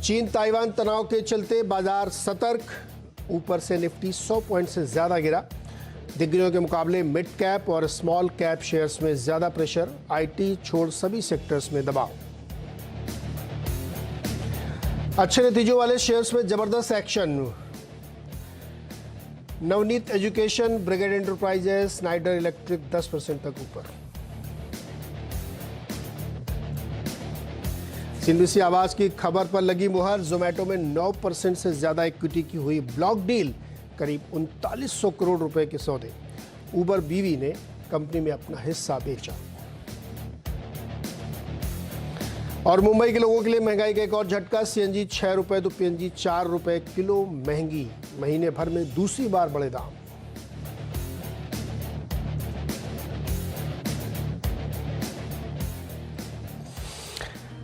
चीन ताइवान तनाव के चलते बाजार सतर्क, ऊपर से निफ्टी 100 पॉइंट से ज्यादा गिरा। दिग्गजों के मुकाबले मिड कैप और स्मॉल कैप शेयर्स में ज्यादा प्रेशर, आईटी छोड़ सभी सेक्टर्स में दबाव। अच्छे नतीजों वाले शेयर्स में जबरदस्त action. Navneet education, brigade enterprises, Snyder electric 10% तक ऊपर। सीएनबीसी आवाज की खबर पर लगी मुहर, जोमेटो में 9% से ज्यादा इक्विटी की हुई ब्लॉक डील, करीब 3900 करोड़ रुपए के सौदे। उबर बीवी ने कंपनी में अपना हिस्सा बेचा। और मुंबई के लोगों के लिए महंगाई का एक और झटका, सीएनजी 6 रुपए तो पीएनजी 4 रुपए किलो महंगी, महीने भर में दूसरी बार बढ़े दाम।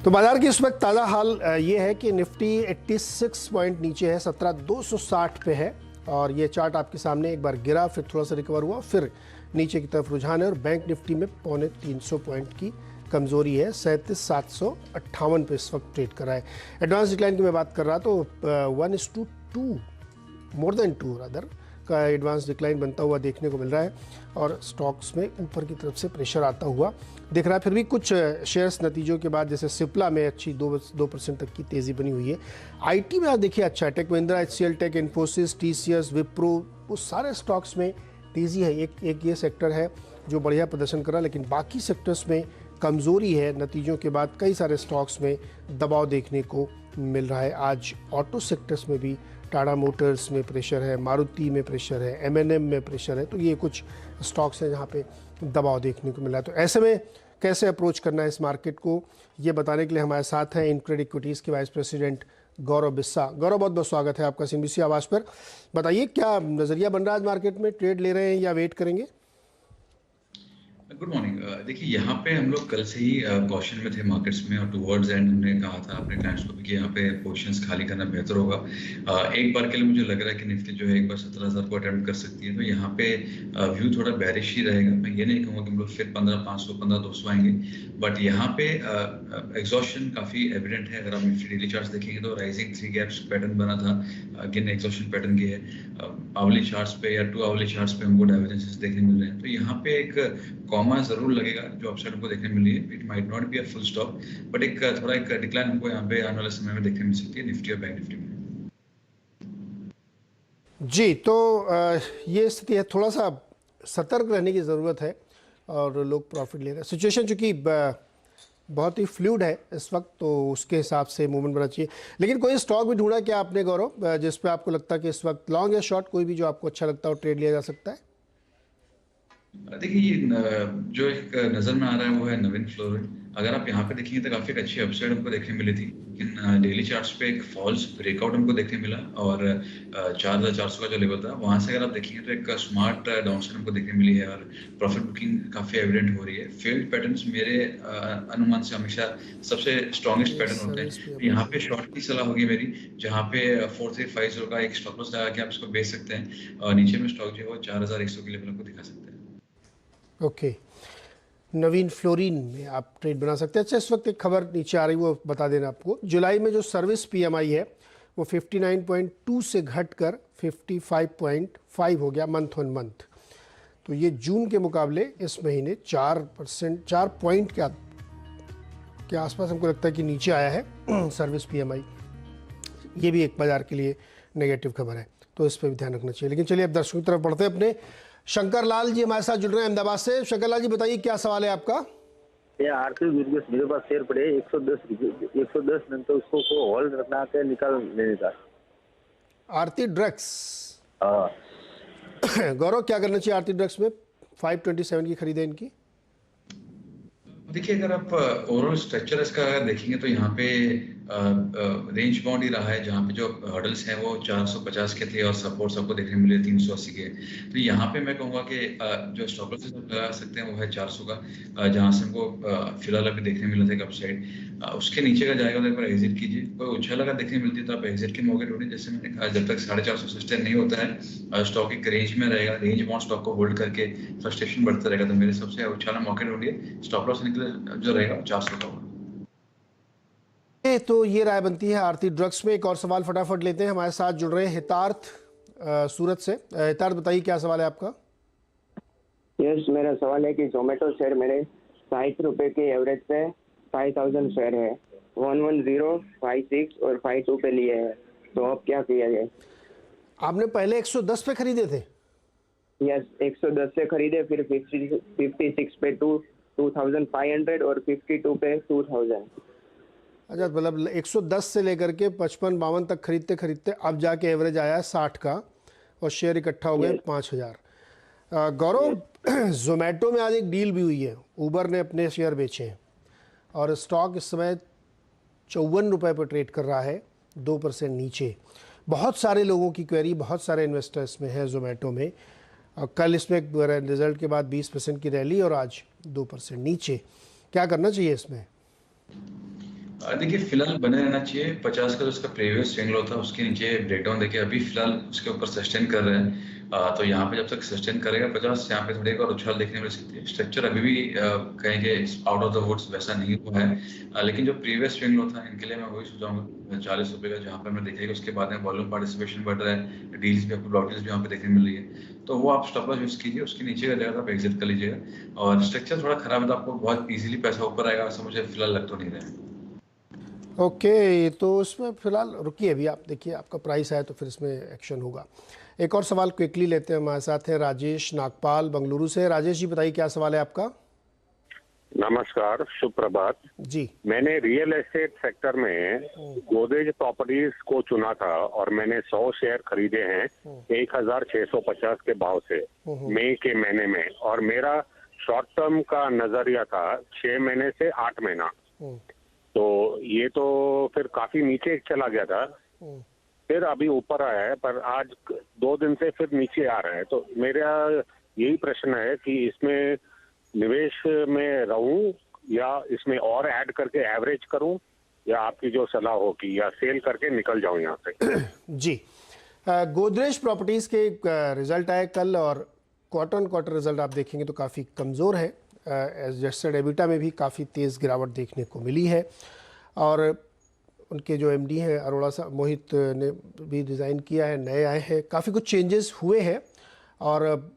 तो बाजार की इस वक्त ताज़ा हाल ये है कि निफ्टी 86 पॉइंट नीचे है, 17,260 पे है। और ये चार्ट आपके सामने, एक बार गिरा फिर थोड़ा सा रिकवर हुआ, फिर नीचे की तरफ रुझान है। और बैंक निफ्टी में 250 पॉइंट की कमजोरी है, 37,758 पे इस वक्त ट्रेड कर रहा है। एडवांस डिक्लाइन की मैं बात कर रहा तो 1:2, मोर देन 2 रादर का एडवांस डिक्लाइन बनता हुआ देखने को मिल रहा है। और स्टॉक्स में ऊपर की तरफ से प्रेशर आता हुआ दिख रहा है। फिर भी कुछ शेयर्स नतीजों के बाद, जैसे सिप्ला में अच्छी 2% तक की तेज़ी बनी हुई है। आईटी में आप देखिए अच्छा है, टेक महिंद्रा, एचसीएल टेक, इन्फोसिस, टीसीएस, विप्रो, वो सारे स्टॉक्स में तेज़ी है। एक ये सेक्टर है जो बढ़िया प्रदर्शन कर रहा है, लेकिन बाकी सेक्टर्स में कमज़ोरी है। नतीजों के बाद कई सारे स्टॉक्स में दबाव देखने को मिल रहा है। आज ऑटो सेक्टर्स में भी टाटा मोटर्स में प्रेशर है, मारुति में प्रेशर है, एमएनएम में प्रेशर है। तो ये कुछ स्टॉक्स हैं जहाँ पे दबाव देखने को मिला है। तो ऐसे में कैसे अप्रोच करना है इस मार्केट को, ये बताने के लिए हमारे साथ हैं इनक्रेड इक्विटीज़ के वाइस प्रेसिडेंट गौरव बिस्सा। गौरव, बहुत बहुत स्वागत है आपका सीएनबीसी आवाज़ पर। बताइए क्या नज़रिया बन रहा है आज मार्केट में, ट्रेड ले रहे हैं या वेट करेंगे? Good morning. देखिए यहाँ पे हम लोग कल से ही कॉशन में थे मार्केट्स में, और टुवर्ड्स एंड हमने कहा था अपने क्लाइंट्स को भी कि यहाँ पे पोजीशंस खाली करना बेहतर होगा। एक बार के लिए मुझे लग रहा है कि निफ्टी जो है एक बार 17,000 को अटेम्प्ट कर सकती है। तो यहाँ पे व्यू थोड़ा बेरिश ही रहेगा। मैं ये नहीं कहूँगा कि हम लोग फिर 15,500 15,200 आएंगे, बट यहाँ पे एग्जॉशन काफी एविडेंट है। अगर आप निफ्टी डेली चार्ट्स देखेंगे तो राइजिंग 3 गैप्स पैटर्न बना था, अगेन एग्जॉशन पैटर्न की है। आवली चार्ट्स पे या 2 आवली चार्ट्स पे हमको डाइवर्जेंसेस देखने मिल रहे हैं। तो यहाँ पे एक कॉमा जरूर लगेगा जो अपसाइड हमको देखने मिली है। It might not be a full stop, but एक थोड़ा एक डिक्लाइन हमको यहाँ पे आने वाले समय में देखने मिल सकती है निफ्टी और बैंक निफ्टी में। जी, तो ये स्थिति है, थोड़ा सा सतर्क रहने की ज़रूरत है और लोग प्रॉफिट ले रहे हैं। सिचुएशन चूँकि बहुत ही फ्लूइड है इस वक्त, तो उसके हिसाब से मूवमेंट बनना चाहिए। लेकिन कोई स्टॉक भी ढूंढा क्या आपने गौरव, जिस पे आपको लगता है कि इस वक्त लॉन्ग या शॉर्ट कोई भी जो आपको अच्छा लगता है और ट्रेड लिया जा सकता है? देखिए ये जो एक नजर में आ रहा है वो है नवीन फ्लोरिन। अगर आप यहाँ पे देखेंगे तो काफी अच्छी अपसाइड हमको देखने मिली थी, लेकिन डेली चार्ट्स पे एक फॉल्स ब्रेकआउट हमको देखने मिला। और 4,400 का जो लेवल था वहां से अगर आप देखेंगे तो एक स्मार्ट डाउनसाइड हमको देखने मिली है, और प्रॉफिट बुकिंग काफी एविडेंट हो रही है। फेल्ड पैटर्न्स मेरे अनुमान से हमेशा सबसे स्ट्रॉन्गेस्ट पैटर्न होते हैं। यहाँ पे शॉर्ट की सलाह होगी मेरी, जहाँ पे 4350 का एक स्टॉप लॉस लगा के आप इसको बेच सकते हैं, और नीचे में स्टॉक जो है वो 4,100 के लेवल को दिखा सकते हैं। ओके, नवीन फ्लोरिन में आप ट्रेड बना सकते हैं। अच्छा, इस वक्त एक खबर नीचे आ रही है, वो बता देना आपको। जुलाई में जो सर्विस पीएमआई है वो 59.2 से घटकर 55.5 हो गया मंथ ऑन मंथ। तो ये जून के मुकाबले इस महीने 4 पॉइंट के आसपास हमको लगता है कि नीचे आया है सर्विस पीएमआई। ये भी एक बाजार के लिए नेगेटिव खबर है, तो इस पर भी ध्यान रखना चाहिए। लेकिन चलिए अब दर्शकों की तरफ बढ़ते हैं। अपने शंकर लाल जी हमारे साथ जुड़ रहे हैं अहमदाबाद से। शंकर लाल जी बताइए क्या सवाल है आपका? ये आर्थिक वीडियोस मेरे पास शेयर पड़े 110 नंतर उसको होल्ड रखना के निकाल लेने का। आरती ड्रग्स, हाँ गौरव क्या करना चाहिए आरती ड्रग्स में? 527 की खरीदें इनकी। देखिए अगर आप ओवरऑल स्ट्रक्चर इसका देखेंगे तो यहाँ पे रेंज बाउंड ही रहा है, जहाँ पे जो हर्डल्स हैं वो 450 के थे और सपोर्ट्स आपको देखने मिले 380 के। तो यहाँ पे मैं कहूँगा कि जो स्टॉप लॉसेस आप लगा सकते हैं वो है 400 का, जहाँ से हमको फिलहाल अभी देखने मिला था एक अपसाइड। उसके नीचे का जाएगा तो एक बार एग्जिट कीजिए। कोई उछाल अगर देखने मिलती है तो आप एग्जिट के मौके ढूंढिए। जैसे मैंने कहा, जब तक 450 सस्टेन नहीं होता है स्टॉक एक रेंज में रहेगा, रेंज बाउंड स्टॉक को होल्ड करके फ्रस्ट्रेशन बढ़ता रहेगा। तो मेरे सबसे उछाला मौके ढूंढिए, स्टॉप लॉस निकले जो रहेगा 400 का होगा। तो ये राय बनती है आरती ड्रग्स में। एक और सवाल फटाफट लेते हैं, हमारे साथ जुड़ रहे हैं हितार्थ सूरत से। हितार्थ बताइए क्या सवाल है आपका। यस, मेरा सवाल है कि जोमेटो शेयर मेरे 60 रुपए के एवरेज पे 5000 शेयर है, 110, 56 और 52 पे लिए है, तो अब क्या किया जाए? आपने पहले 110 पे खरीदे थे? यस, 110 से खरीदे, फिर 56 पे 2500 और 52 पे 2000। अच्छा, मतलब 110 से लेकर के 55-52 तक खरीदते खरीदते अब जाके एवरेज आया है 60 का और शेयर इकट्ठा हो गए 5000। गौरव, जोमेटो में आज एक डील भी हुई है, उबर ने अपने शेयर बेचे हैं और स्टॉक इस समय 54 रुपये पर ट्रेड कर रहा है, 2% नीचे। बहुत सारे लोगों की क्वेरी, बहुत सारे इन्वेस्टर्स में है जोमेटो में। कल इसमें रिजल्ट के बाद 20% की रैली और आज 2% नीचे। क्या करना चाहिए इसमें? देखिए फिलहाल बने रहना चाहिए। 50 का जो उसका प्रीवियस स्विंग लो था उसके नीचे ब्रेकडाउन देखिए अभी फिलहाल उसके ऊपर सस्टेन कर रहे हैं। तो यहाँ पे जब तक सस्टेन करेगा 50, यहाँ पे थोड़ी एक और उछाल देखने मिल सकती है। स्ट्रक्चर अभी भी कहेंगे आउट ऑफ द वुड्स वैसा नहीं हुआ है, लेकिन जो प्रीवियस स्विंग लो था इनके लिए मैं वही सुझाऊंगा 40 रुपये का, जहाँ पे मैं देखिएगा उसके बाद में वॉल्यूम पार्टिसिपेशन बढ़ रहा है, डील्स भी आपको ब्लॉक डील्स भी यहाँ पे देखने मिल रही है, तो वो आप स्टॉप लॉस यूज कीजिए, उसके नीचे का जाएगा तो आप एग्जिट कर लीजिएगा। और स्ट्रक्चर थोड़ा खराब है तो आपको बहुत ईजिली पैसा ऊपर आएगा ऐसा मुझे फिलहाल लग तो नहीं रहा है। ओके, तो इसमें फिलहाल रुकिए, अभी आप देखिए आपका प्राइस है तो फिर इसमें एक्शन होगा। एक और सवाल क्विकली लेते हैं, हमारे साथ है राजेश नागपाल बेंगलुरु से। राजेश जी बताइए क्या सवाल है आपका। नमस्कार, शुभ प्रभात जी। मैंने रियल एस्टेट सेक्टर में गोदरेज प्रॉपर्टीज को चुना था और मैंने 100 शेयर खरीदे हैं 1650 के भाव से मई के महीने में, और मेरा शॉर्ट टर्म का नजरिया था 6 महीने से 8 महीना। तो ये तो फिर काफी नीचे चला गया था, फिर अभी ऊपर आया है, पर आज 2 दिन से फिर नीचे आ रहा है। तो मेरा यही प्रश्न है कि इसमें निवेश में रहूं या इसमें और ऐड करके एवरेज करूं, या आपकी जो सलाह होगी, या सेल करके निकल जाऊं यहाँ से। जी, गोदरेज प्रॉपर्टीज़ के रिजल्ट आए कल और क्वार्टर रिजल्ट आप देखेंगे तो काफ़ी कमज़ोर है। एडजस्टेड एबिटा में भी काफ़ी तेज़ गिरावट देखने को मिली है और उनके जो एमडी हैं अरोड़ा साहब मोहित ने भी डिज़ाइन किया है, नए आए हैं, काफ़ी कुछ चेंजेस हुए हैं और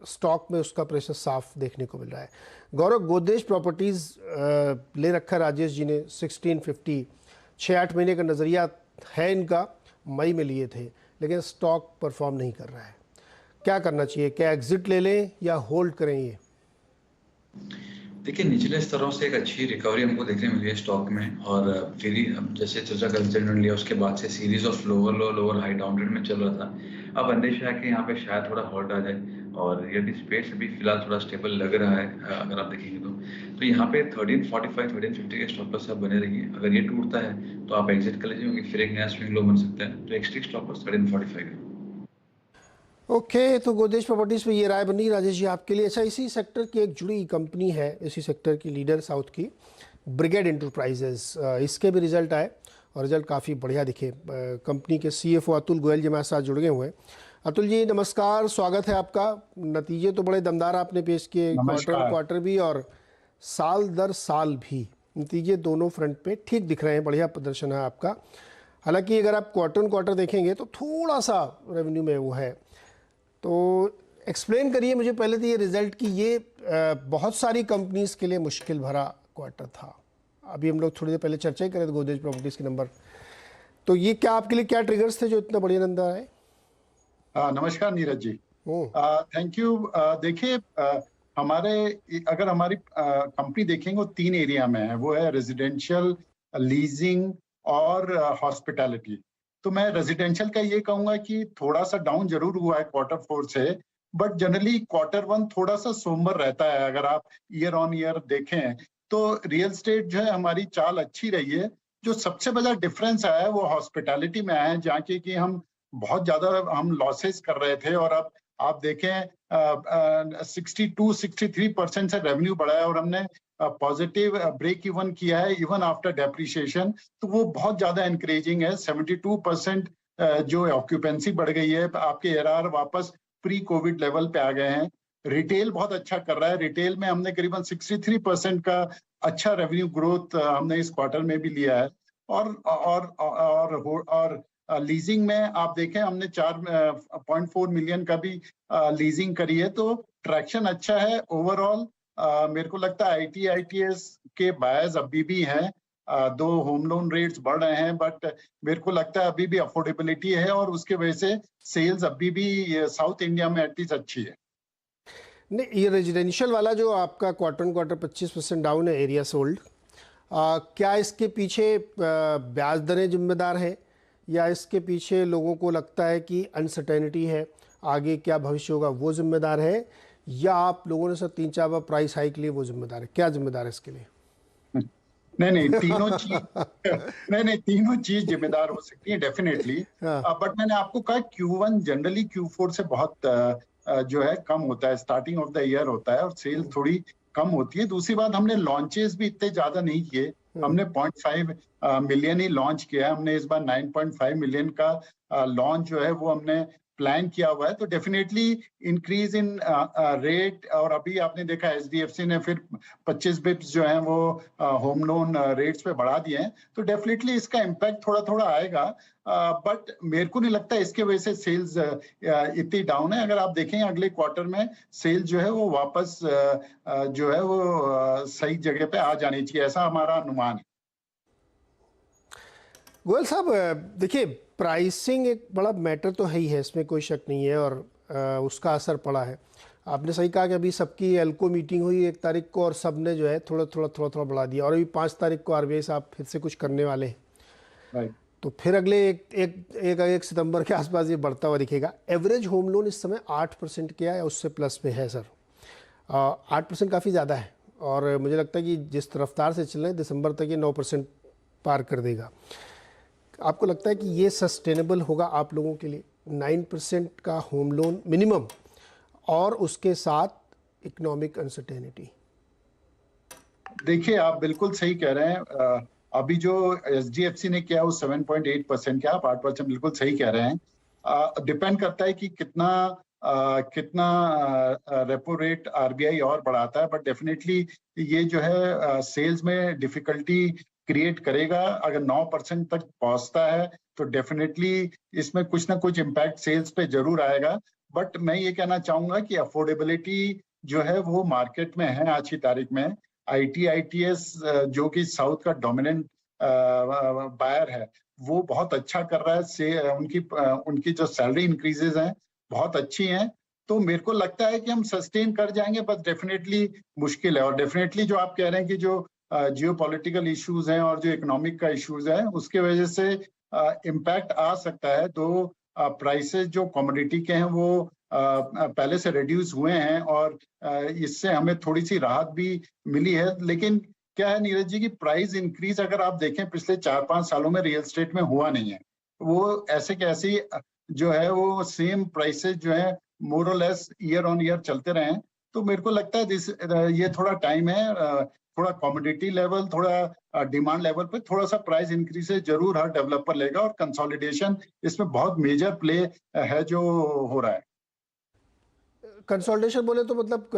स्टॉक में उसका प्रेशर साफ देखने को मिल रहा है। गौरव, गोदरेज प्रॉपर्टीज़ ले रखा राजेश जी ने 1650, 6-8 महीने का नज़रिया है इनका, मई में लिए थे, लेकिन स्टॉक परफॉर्म नहीं कर रहा है। क्या करना चाहिए? क्या एग्जिट ले लें या होल्ड करें? ये देखिए निचले स्तरों से एक अच्छी रिकवरी हमको देखने मिली है स्टॉक में, और फिर जैसे चर्चा कंसिडर लिया उसके बाद से series of lower low lower high down trend में चल रहा था। अब अंदेशा है कि यहाँ पे शायद थोड़ा हॉल्ट आ जाए, और रियलिटी स्पेस अभी फिलहाल थोड़ा स्टेबल लग रहा है अगर आप देखेंगे तो यहाँ पे 1345 1350 के स्टॉप लॉस आप बने रहिए। अगर ये टूटता है तो आप एग्जिट कर लीजिए, क्योंकि फिर एक नया स्विंग लो बन सकता है। तो एक्सट्रीम स्टॉप लॉस 1345 है। ओके, तो गोदरेज प्रॉपर्टीज़ पे ये राय बनी राजेश जी आपके लिए। अच्छा, इसी सेक्टर की एक जुड़ी कंपनी है, इसी सेक्टर की लीडर साउथ की, ब्रिगेड एंटरप्राइजेस, इसके भी रिजल्ट आए और रिजल्ट काफ़ी बढ़िया दिखे। कंपनी के सीएफओ अतुल गोयल जी हमारे साथ जुड़ गए हुए हैं। अतुल जी नमस्कार, स्वागत है आपका। नतीजे तो बड़े दमदार आपने पेश किए, क्वार्टर भी और साल दर साल भी, नतीजे दोनों फ्रंट पे ठीक दिख रहे हैं, बढ़िया प्रदर्शन है आपका। हालांकि अगर आप क्वार्टर देखेंगे तो थोड़ा सा रेवेन्यू में वो है, तो एक्सप्लेन करिए मुझे पहले तो ये रिजल्ट की। ये बहुत सारी कंपनीज के लिए मुश्किल भरा क्वार्टर था। अभी हम लोग थोड़ी देर पहले चर्चा ही कर रहे थे गोदरेज प्रॉपर्टीज के नंबर, तो ये क्या आपके लिए क्या ट्रिगर्स थे जो इतना बढ़िया नंबर आए? नमस्कार नीरज जी, थैंक यू। देखिए, अगर हमारी कंपनी देखेंगे वो 3 एरिया में है, वो है रेजिडेंशियल, लीजिंग और हॉस्पिटैलिटी। तो मैं रेजिडेंशियल का ये कहूंगा कि थोड़ा सा डाउन जरूर हुआ है Q4 से, बट जनरली Q1 थोड़ा सा सोमवार रहता है। अगर आप ईयर ऑन ईयर देखें तो रियल स्टेट जो है हमारी चाल अच्छी रही है। जो सबसे बड़ा डिफरेंस आया है वो हॉस्पिटैलिटी में आया है, जहाँ की हम बहुत ज्यादा हम लॉसेस कर रहे थे, और अब आप देखें 62-63% से रेवेन्यू बढ़ा है और हमने पॉजिटिव ब्रेक इवन किया है इवन आफ्टर डेप्रिसिएशन। तो वो बहुत ज्यादा एनकरेजिंग है। 72% जो ऑक्यूपेंसी बढ़ गई है, आपके एआरआर वापस प्री कोविड लेवल पे आ गए हैं। रिटेल बहुत अच्छा कर रहा है, रिटेल में हमने करीबन 63% का अच्छा रेवेन्यू ग्रोथ हमने इस क्वार्टर में भी लिया है। और लीजिंग में आप देखें हमने 4.4 मिलियन का भी लीजिंग करी है, तो ट्रैक्शन अच्छा है ओवरऑल। मेरे को लगता है ITITS के बायर्स अभी भी हैं, दो होम लोन रेट्स बढ़ रहे हैं, बट मेरे को लगता है अभी भी अफोर्डेबिलिटी है और उसके वजह से सेल्स अभी भी साउथ इंडिया में एटलीस्ट अच्छी है। नहीं, ये रेजिडेंशियल वाला जो आपका क्वार्टर ऑन क्वार्टर 25% डाउन है एरिया सोल्ड, क्या इसके पीछे ब्याज दरें जिम्मेदार हैं या इसके पीछे लोगों को लगता है कि अनसर्टेनिटी है, आगे क्या भविष्य होगा वो जिम्मेदार है, या आप लोगों ने सब 3-4 बार प्राइस हाइक लिए वो जिम्मेदार है? क्या जिम्मेदार है इसके लिए? नहीं, तीनों चीज नहीं, तीनों चीज जिम्मेदार हो सकती है डेफिनेटली। बट मैंने आपको कहा Q1 जनरली Q4 से बहुत जो है कम होता है, स्टार्टिंग ऑफ द ईयर होता है और सेल थोड़ी कम होती है। दूसरी बात, हमने लॉन्चेस भी इतने ज्यादा नहीं किए, हमने 0.5 मिलियन ही लॉन्च किया है। हमने इस बार 9.5 मिलियन का लॉन्च जो है वो हमने प्लान किया हुआ है। तो डेफिनेटली इंक्रीज इन रेट, और अभी आपने देखा HDFC ने फिर 25 बिप्स जो है वो होम लोन रेट्स पे बढ़ा दिए हैं, तो डेफिनेटली इसका इम्पैक्ट थोड़ा थोड़ा आएगा। बट मेरे को नहीं लगता इसके वजह से सेल्स इतनी डाउन है। अगर आप देखें अगले क्वार्टर में सेल्स जो है वो वापस जो है वो सही जगह पे आ जानी चाहिए, ऐसा हमारा अनुमान है। गोयल साहब, देखिए प्राइसिंग एक बड़ा मैटर तो है ही है, इसमें कोई शक नहीं है, और उसका असर पड़ा है। आपने सही कहा कि अभी सबकी एल्को मीटिंग हुई 1 तारीख को और सब ने जो है थोड़ा थोड़ा बढ़ा दिया, और अभी 5 तारीख को RBI साहब फिर से कुछ करने वाले हैं। तो फिर अगले एक सितंबर के आसपास ये बढ़ता हुआ दिखेगा। एवरेज होम लोन इस समय 8% किया है, उससे प्लस में है सर। 8% काफ़ी ज़्यादा है, और मुझे लगता है कि जिस रफ्तार से चल रहे हैं दिसंबर तक ये 9% पार कर देगा। आपको लगता है कि ये सस्टेनेबल होगा आप लोगों के लिए 9% का होम लोन मिनिमम, और उसके साथ इकोनॉमिक अनसर्टेनिटी? देखिए, आप बिल्कुल सही कह रहे हैं। अभी जो HDFC ने किया वो 7.8% किया, आप 8% बिल्कुल सही कह रहे हैं। डिपेंड करता है कि कितना रेपो रेट RBI और बढ़ाता है, बट डेफिनेटली ये जो है सेल्स में डिफिकल्टी क्रिएट करेगा। अगर 9% तक पहुंचता है तो डेफिनेटली इसमें कुछ ना कुछ इम्पैक्ट सेल्स पे जरूर आएगा। बट मैं ये कहना चाहूंगा कि अफोर्डेबिलिटी जो है वो मार्केट में है आज की तारीख में। ITITS जो कि साउथ का डोमिनेंट बायर है, वो बहुत अच्छा कर रहा है। उनकी जो सैलरी इंक्रीजेज हैं बहुत अच्छी हैं, तो मेरे को लगता है कि हम सस्टेन कर जाएंगे, बस डेफिनेटली मुश्किल है। और डेफिनेटली जो आप कह रहे हैं कि जो जियोपॉलिटिकल इश्यूज हैं और जो इकोनॉमिक का इश्यूज है उसके वजह से इम्पैक्ट आ सकता है। तो प्राइसेस जो कमोडिटी के हैं वो पहले से रिड्यूस हुए हैं और इससे हमें थोड़ी सी राहत भी मिली है। लेकिन क्या है नीरज जी की प्राइस इंक्रीज अगर आप देखें पिछले 4-5 सालों में रियल एस्टेट में हुआ नहीं है। वो ऐसे कैसे जो है वो सेम प्राइसेस जो है मोर और लेस ईयर ऑन ईयर चलते रहे। तो मेरे को लगता है ये थोड़ा टाइम है, थोड़ा कमोडिटी लेवल, थोड़ा डिमांड लेवल पे थोड़ा सा प्राइस इंक्रीज जरूर हर डेवलपर लेगा, और कंसोलिडेशन इसमें बहुत मेजर प्ले है जो हो रहा है। कंसोलिडेशन बोले तो मतलब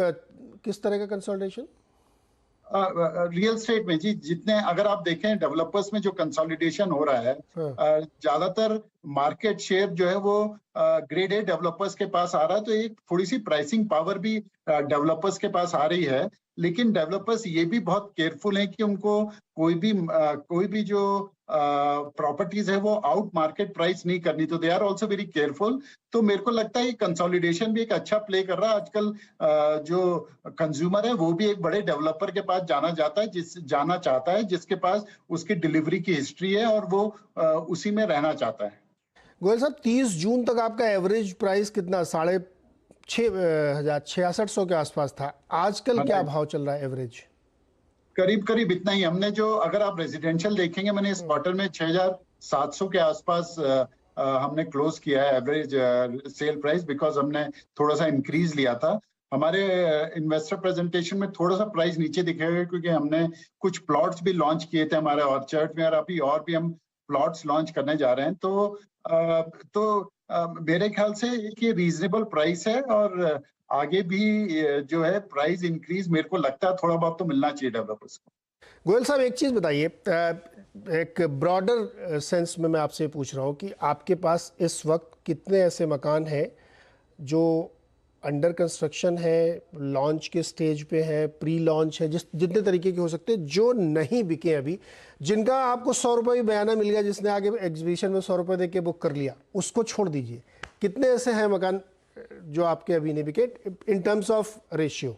किस तरह का कंसोलिडेशन? रियल एस्टेट में जी, जितने अगर आप देखें डेवलपर्स में जो कंसोलिडेशन हो रहा है, ज्यादातर मार्केट शेयर जो है वो ग्रेड A डेवलपर्स के पास आ रहा है, तो एक थोड़ी सी प्राइसिंग पावर भी डेवलपर्स के पास आ रही है। लेकिन डेवलपर्स ये भी बहुत केयरफुल हैं कि उनको कोई भी जो प्रॉपर्टीज है वो आउट मार्केट प्राइस नहीं करनी, तो they are also very careful. तो मेरे को लगता है कंसोलिडेशन भी एक अच्छा प्ले कर रहा है। आजकल जो कंज्यूमर है वो भी एक बड़े डेवलपर के पास जाना चाहता है जिसके पास उसकी डिलीवरी की हिस्ट्री है और वो उसी में रहना चाहता है। गोयल साहब, 30 जून तक आपका एवरेज प्राइस कितना? 6,600 के आसपास था। आजकल क्या भाव चल रहा है एवरेज? करीब इतना ही। हमने जो अगर आप रेजिडेंशियल देखेंगे, मैंने इस क्वार्टर में 6,700 के आसपास हमने क्लोज किया है एवरेज सेल प्राइस, बिकॉज हमने थोड़ा सा इंक्रीज लिया था। हमारे इन्वेस्टर प्रेजेंटेशन में थोड़ा सा प्राइस नीचे दिखेगा क्योंकि हमने कुछ प्लॉट्स भी लॉन्च किए थे हमारे ऑर्चर्ड में, और अभी और भी हम प्लॉट्स लॉन्च करने जा रहे हैं। तो मेरे ख्याल से ये रीजनेबल प्राइस है, और आगे भी जो है प्राइस इंक्रीज मेरे को लगता है थोड़ा बहुत तो मिलना चाहिए डेवलपर्स को। गोयल साहब एक चीज़ बताइए, एक ब्रॉडर सेंस में मैं आपसे पूछ रहा हूँ कि आपके पास इस वक्त कितने ऐसे मकान हैं जो अंडर कंस्ट्रक्शन है, लॉन्च के स्टेज पे है, प्री लॉन्च है, जितने तरीके के हो सकते हैं, जो नहीं बिके अभी, जिनका आपको 100 रुपये भी बयाना मिल गया, जिसने आगे एग्जीबिशन में 100 रुपये दे के बुक कर लिया, उसको छोड़ दीजिए, कितने ऐसे हैं मकान जो आपके अभी नहीं बिके इन टर्म्स ऑफ रेशियो?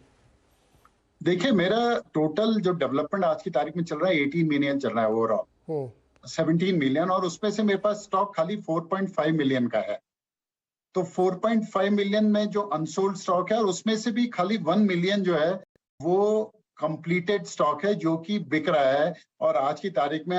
देखिए, मेरा टोटल जो डेवलपमेंट आज की तारीख में चल रहा है 18 मिलियन चल रहा है ओवरऑल, 17 मिलियन, और उसमें से मेरे पास स्टॉक खाली 4.5 मिलियन का है। तो 4.5 मिलियन में जो अनसोल्ड स्टॉक है, और उसमें से भी खाली 1 मिलियन जो है वो कंप्लीटेड स्टॉक है जो कि बिक रहा है। और आज की तारीख में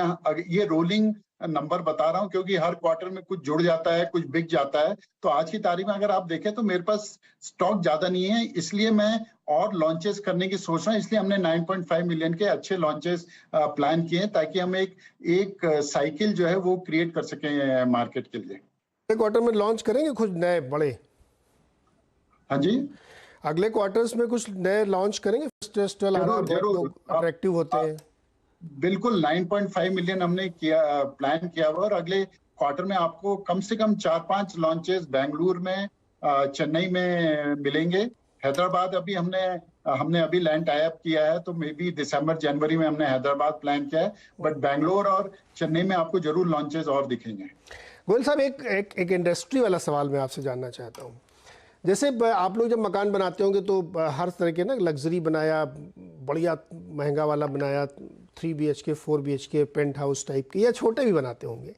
ये रोलिंग नंबर बता रहा हूं क्योंकि हर क्वार्टर में कुछ जुड़ जाता है, कुछ बिक जाता है। तो आज की तारीख में अगर आप देखें तो मेरे पास स्टॉक ज्यादा नहीं है, इसलिए मैं और लॉन्चेस करने की सोच रहा हूं। इसलिए हमने 9.5 मिलियन के अच्छे लॉन्चेस प्लान किए ताकि हम एक साइकिल जो है वो क्रिएट कर सकें मार्केट के लिए। क्वार्टर में लॉन्च करेंगे कुछ नए बड़े? हाँ जी, अगले क्वार्टर्स में कुछ नए लॉन्च करेंगे? जरूर अट्रैक्टिव होते हैं। बिल्कुल, 9.5 मिलियन हमने प्लान किया हुआ, और अगले क्वार्टर में आपको कम से कम 4-5 लॉन्चेस बेंगलुरु में, चेन्नई में मिलेंगे। हैदराबाद अभी हमने अभी लैंड टाई अप किया है, तो मे बी दिसंबर जनवरी में हमने हैदराबाद प्लान किया है, बट बेंगलोर और चेन्नई में आपको जरूर लॉन्चेस और दिखेंगे। गोयल साहब, एक इंडस्ट्री वाला सवाल मैं आपसे जानना चाहता हूँ। जैसे आप लोग जब मकान बनाते होंगे तो हर तरह के ना, लग्जरी बनाया, बढ़िया महंगा वाला बनाया, 3 BHK 4 BHK penthouse type के, या छोटे भी बनाते होंगे।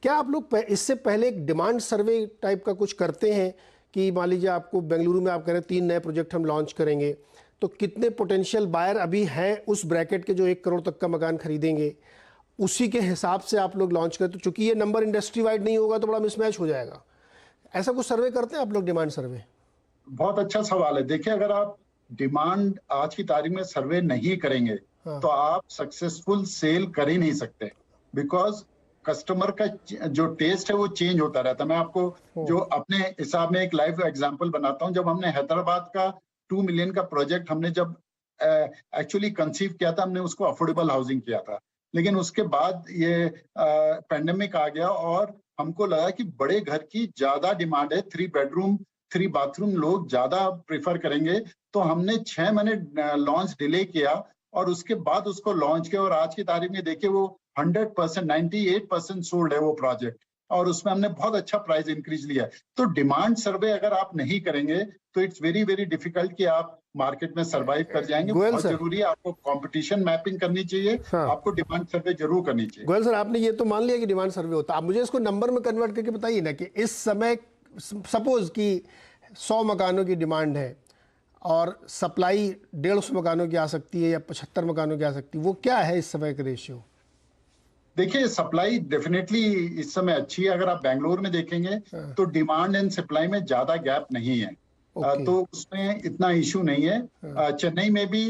क्या आप लोग इससे पहले एक डिमांड सर्वे टाइप का कुछ करते हैं कि मान लीजिए आपको बेंगलुरु में आप कह रहे हैं 3 नए प्रोजेक्ट हम लॉन्च करेंगे, तो कितने पोटेंशियल बायर अभी हैं उस ब्रैकेट के जो 1 करोड़ तक का मकान खरीदेंगे, उसी के हिसाब से आप लोग लॉन्च करें? तो चूंकि ये नंबर इंडस्ट्री वाइड नहीं होगा तो बड़ा मिसमैच हो जाएगा। ऐसा कुछ सर्वे करते हैं आप लोग, डिमांड सर्वे? बहुत अच्छा सवाल है। देखिए, अगर आप डिमांड आज की तारीख में सर्वे नहीं करेंगे तो आप सक्सेसफुल सेल कर ही नहीं सकते, बिकॉज कस्टमर का जो टेस्ट है वो चेंज होता रहता है। मैं आपको जो अपने हिसाब में एक लाइव एग्जांपल बनाता हूं। जब हमने हैदराबाद का 2 मिलियन का प्रोजेक्ट हमने जब एक्चुअली कंसीव किया था, हमने उसको अफोर्डेबल हाउसिंग किया था, लेकिन उसके बाद ये पैंडेमिक आ गया और हमको लगा कि बड़े घर की ज्यादा डिमांड है, 3 बेडरूम 3 बाथरूम लोग ज्यादा प्रेफर करेंगे। तो हमने 6 महीने लॉन्च डिले किया और उसके बाद उसको लॉन्च किया, और आज की तारीख में देखिए वो 100% 98% सोल्ड है वो प्रोजेक्ट, और उसमें हमने बहुत अच्छा प्राइस इंक्रीज लिया है। तो डिमांड सर्वे अगर आप नहीं करेंगे तो इट्स वेरी वेरी डिफिकल्ट कि आप मार्केट में सरवाइव कर जाएंगे। बहुत जरूरी है, आपको कंपटीशन मैपिंग करनी चाहिए। आपको डिमांड सर्वे जरूर करनी चाहिए। गोयल सर, आपने ये तो मान लिया कि डिमांड सर्वे होता है, आप मुझे इसको नंबर में कन्वर्ट करके बताइए ना कि इस समय सपोज कि 100 मकानों की डिमांड है और सप्लाई 150 मकानों की आ सकती है या 75 मकानों की आ सकती है, वो क्या है इस समय का रेशियो? देखिए, सप्लाई डेफिनेटली इस समय अच्छी है। अगर आप बेंगलोर में देखेंगे तो डिमांड एंड सप्लाई में ज्यादा गैप नहीं है, तो उसमें इतना इशू नहीं है। चेन्नई में भी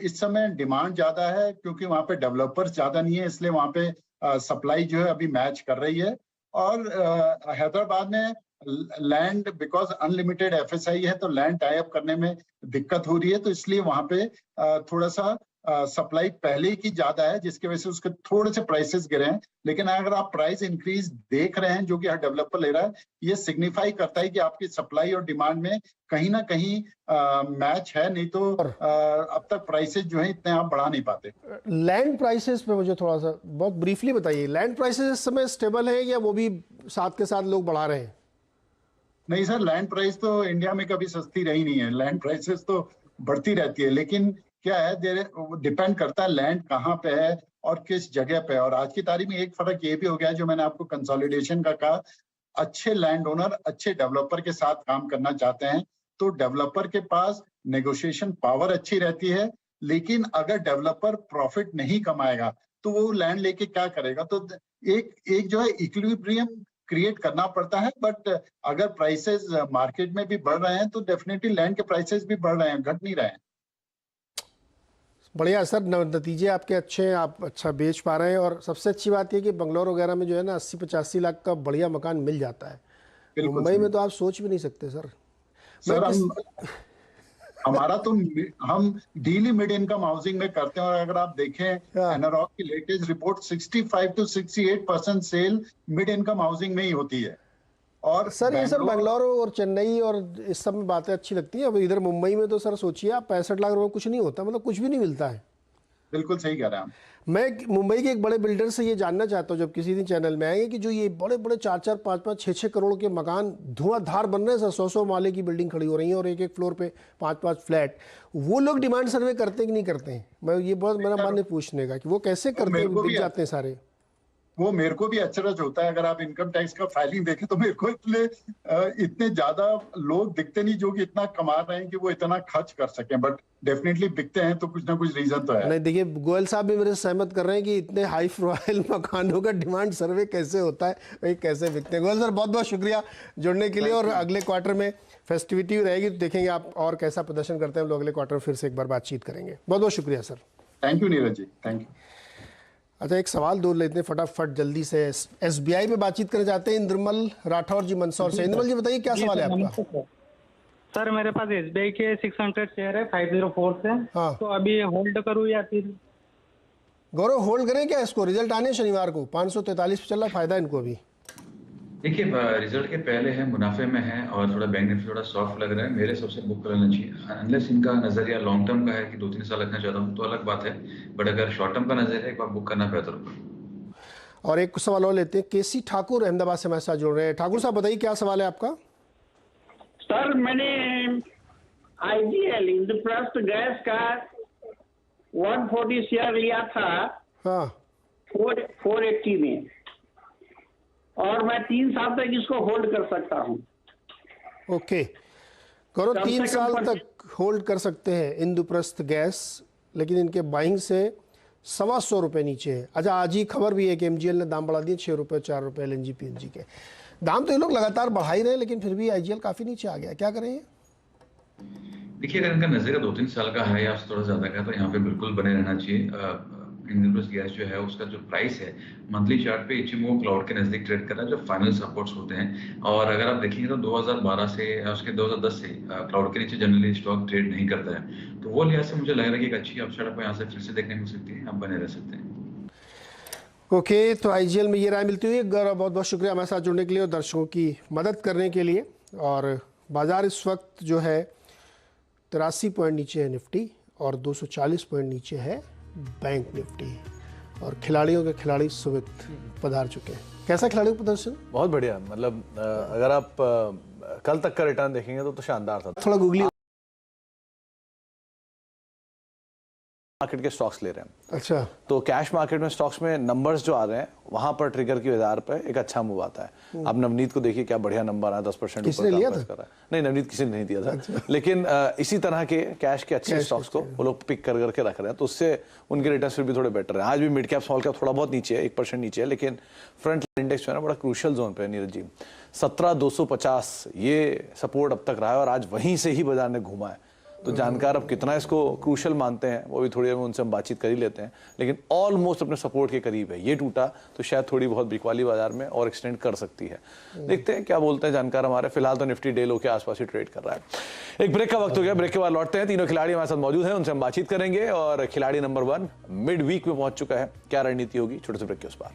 इस समय डिमांड ज्यादा है क्योंकि वहां पे डेवलपर्स ज्यादा नहीं है, इसलिए वहां पे सप्लाई जो है अभी मैच कर रही है। और हैदराबाद में लैंड बिकॉज अनलिमिटेड FSI है, तो लैंड टाई अप करने में दिक्कत हो रही है, तो इसलिए वहां पे थोड़ा सा सप्लाई पहले की ज्यादा है, जिसकी वजह से उसके थोड़े से प्राइसेस गिरे हैं। लेकिन अगर आप प्राइस इंक्रीज देख रहे हैं जो कि हर डेवलपर ले रहा है, ये सिग्निफाई करता है कि आपकी सप्लाई और डिमांड में कहीं ना कहीं मैच है, नहीं तो अब तक प्राइसेस जो है इतने आप बढ़ा नहीं पाते। लैंड प्राइसेस पे मुझे थोड़ा सा बहुत ब्रीफली बताइए, लैंड प्राइसेस इस समय स्टेबल है या वो भी साथ के साथ लोग बढ़ा रहे हैं? नहीं सर, लैंड प्राइस तो इंडिया में कभी सस्ती रही नहीं है, लैंड प्राइसेस तो बढ़ती रहती है। लेकिन क्या है, डिपेंड करता है लैंड कहाँ पे है और किस जगह पे है। और आज की तारीख में एक फर्क ये भी हो गया है, जो मैंने आपको कंसोलिडेशन का कहा, अच्छे लैंड ओनर अच्छे डेवलपर के साथ काम करना चाहते हैं, तो डेवलपर के पास नेगोशिएशन पावर अच्छी रहती है। लेकिन अगर डेवलपर प्रॉफिट नहीं कमाएगा तो वो लैंड लेके क्या करेगा? तो एक जो है इक्विलिब्रियम क्रिएट करना पड़ता है। बट अगर प्राइसेस मार्केट में भी बढ़ रहे हैं तो डेफिनेटली लैंड के प्राइसेस भी बढ़ रहे हैं, घट नहीं रहे हैं। बढ़िया सर, नतीजे आपके अच्छे हैं, आप अच्छा बेच पा रहे हैं। और सबसे अच्छी बात यह कि बंगलौर वगैरह में जो है ना 80-85 लाख का बढ़िया मकान मिल जाता है। मुंबई में तो आप सोच भी नहीं सकते सर। हमारा तो हम डील ही मिड इनकम हाउसिंग में करते हैं, और अगर आप देखें एनारॉक की latest report 65 to 68% sale mid income housing में ही होती है। और सर ये सब बेंगलुरु और चेन्नई और इस सब में बातें अच्छी लगती हैं, अब इधर मुंबई में तो सर सोचिए आप 65 लाख रुपए कुछ नहीं होता, मतलब कुछ भी नहीं मिलता है। बिल्कुल सही कह रहे हैं आप। मैं मुंबई के एक बड़े बिल्डर से ये जानना चाहता हूँ, जब किसी दिन चैनल में आएंगे, कि जो ये बड़े बड़े 4-4, 5-5, 6-6 करोड़ के मकान धुआंधार बन रहे हैं सर, 100-100 माले की बिल्डिंग खड़ी हो रही है और एक एक फ्लोर पे 5-5 फ्लैट, वो लोग डिमांड सर्वे करते हैं कि नहीं करते हैं? मैं ये बहुत मेरा मन है पूछने का कि वो कैसे करते हैं, बिक जाते हैं सारे। वो मेरे को भी अचरज होता है, अगर आप इनकम टैक्स का फाइलिंग देखें तो मेरे को इतने ज्यादा लोग दिखते नहीं जो कि इतना कमा रहे हैं कि वो इतना खर्च कर सकें, बट डेफिनेटली बिकते हैं, तो कुछ ना कुछ रीजन तो है। नहीं देखिए, गोयल साहब भी मेरे से सहमत कर रहे हैं कि इतने हाई प्रोफाइल मकानों का डिमांड सर्वे कैसे होता है, वही कैसे बिकते हैं। गोयल सर बहुत बहुत शुक्रिया जुड़ने के लिए, और अगले क्वार्टर में फेस्टिविटी रहेगी तो देखेंगे आप और कैसा प्रदर्शन करते हैं। हम लोग अगले क्वार्टर फिर से एक बार बातचीत करेंगे। बहुत बहुत शुक्रिया sir. Thank you Neeraj ji, thank you. अच्छा, एक सवाल दो लेते हैं फटाफट जल्दी से। SBI पे बातचीत करने जाते हैं इंद्रमल राठौर जी मंदसौर से। इंद्रमल जी बताइए क्या सवाल है आपका? सर मेरे पास SBI के 600 शेयर है 504 से। हाँ। तो अभी होल्ड करूँ या फिर? गौरव होल्ड करें क्या इसको? रिजल्ट आने शनिवार को 543 पे चल रहा, फायदा इनको अभी। देखिए रिजल्ट के पहले है, मुनाफे में है और थोड़ा बैंक निफ्टी थोड़ा सॉफ्ट लग रहा है, मेरे सबसे बुक कर लेना चाहिए। अनलेस इनका नजरिया लॉन्ग टर्म का है कि 2-3 साल रखना चाहता हूँ तो अलग बात है, बट अगर शॉर्ट टर्म का नजरिया है एक बार बुक करना बेहतर होगा। और एक सवाल और लेते हैं, KC ठाकुर अहमदाबाद से हमारे साथ जुड़ रहे हैं। ठाकुर साहब बताइए क्या सवाल है आपका? सर मैंने IGL इंद्रप्रस्थ गैस का 140 शेयर लिया था हाँ 480 में, और मैं 3 साल तक इसको होल्ड कर सकता हूँ। ओके गौरव, कम से 3 कम साल 25 तक होल्ड कर सकते हैं इंद्रप्रस्थ गैस, लेकिन इनके बाइंग से 125 रुपये नीचे है। अच्छा, आज ही खबर भी है कि MGL ने दाम बढ़ा दिए 6 रुपये 4 रुपये LNG PNG के दाम। तो ये लोग लगातार बढ़ा ही रहे हैं, लेकिन फिर भी IGL काफ़ी नीचे आ गया, क्या करें ये? देखिए अगर इनका नजरिया 2-3 साल का है या उससे थोड़ा ज्यादा का है तो यहाँ पे बिल्कुल बने रहना चाहिए। इंद्रप्रस्थ गैस जो है उसका जो प्राइस है मंथली चार्ट पे इचिमो क्लाउड के नजदीक ट्रेड कर रहा है, जो फाइनल सपोर्ट्स होते हैं। और अगर आप देखेंगे तो 2012 से उसके 2010 से क्लाउड के नीचे जनरली स्टॉक ट्रेड नहीं करता है, तो वो लिहाज से मुझे लग रहा है कि एक अच्छी अपसाइड आपको यहाँ से फिर से देखने मिल सकती है, आप बने रह सकते हैं। ओके तो IGL में ये राय मिलती हुई। गौरव बहुत बहुत शुक्रिया हमारे साथ जुड़ने के लिए और दर्शकों की मदद करने के लिए। और बाजार इस वक्त जो है 83 पॉइंट नीचे है निफ्टी और 240 पॉइंट नीचे है बैंक निफ्टी, और खिलाड़ियों के खिलाड़ी सुविध पधार चुके हैं। कैसा खिलाड़ियों का प्रदर्शन? बहुत बढ़िया, मतलब अगर आप कल तक का रिटर्न देखेंगे तो शानदार था। थोड़ा गूगली मार्केट के स्टॉक्स ले रहे हैं। अच्छा, तो कैश मार्केट में स्टॉक्स में नंबर्स जो आ रहे हैं वहां पर ट्रिगर के आधार पर एक अच्छा मूव आता है। आप नवनीत को देखिए क्या बढ़िया नंबर आया, 10% किसने लिया था? कर रहा है। नहीं, नवनीत किसी ने नहीं दिया था। लेकिन इसी तरह के कैश के अच्छे स्टॉक्स को वो लोग पिक कर करके रख रहे हैं, तो उससे उनके रिटर्न फिर भी थोड़े बेटर है। आज भी मिड कैप स्मॉल कैप थोड़ा बहुत नीचे है, 1% नीचे है, लेकिन फ्रंट इंडेक्स जो है ना बड़ा क्रूशियल जोन पे है नीरज जी। 17,250 ये सपोर्ट अब तक रहा है और आज वहीं से ही बाजार ने घूमा है। तो जानकार अब कितना इसको क्रूशियल मानते हैं वो भी थोड़ी देर में उनसे हम बातचीत कर ही लेते हैं, लेकिन ऑलमोस्ट अपने सपोर्ट के करीब है। ये टूटा तो शायद थोड़ी बहुत बिक वाली बाजार में और एक्सटेंड कर सकती है। देखते हैं क्या बोलते हैं जानकार हमारे। फिलहाल तो निफ्टी डे लो के आसपास ही ट्रेड कर रहा है। एक ब्रेक का वक्त हो गया, ब्रेक के बाद लौटते हैं। तीनों खिलाड़ी हमारे साथ मौजूद हैं, उनसे हम बातचीत करेंगे। और खिलाड़ी नंबर 1 मिड वीक में पहुंच चुका है, क्या रणनीति होगी, छोटे से ब्रेक के उस पार।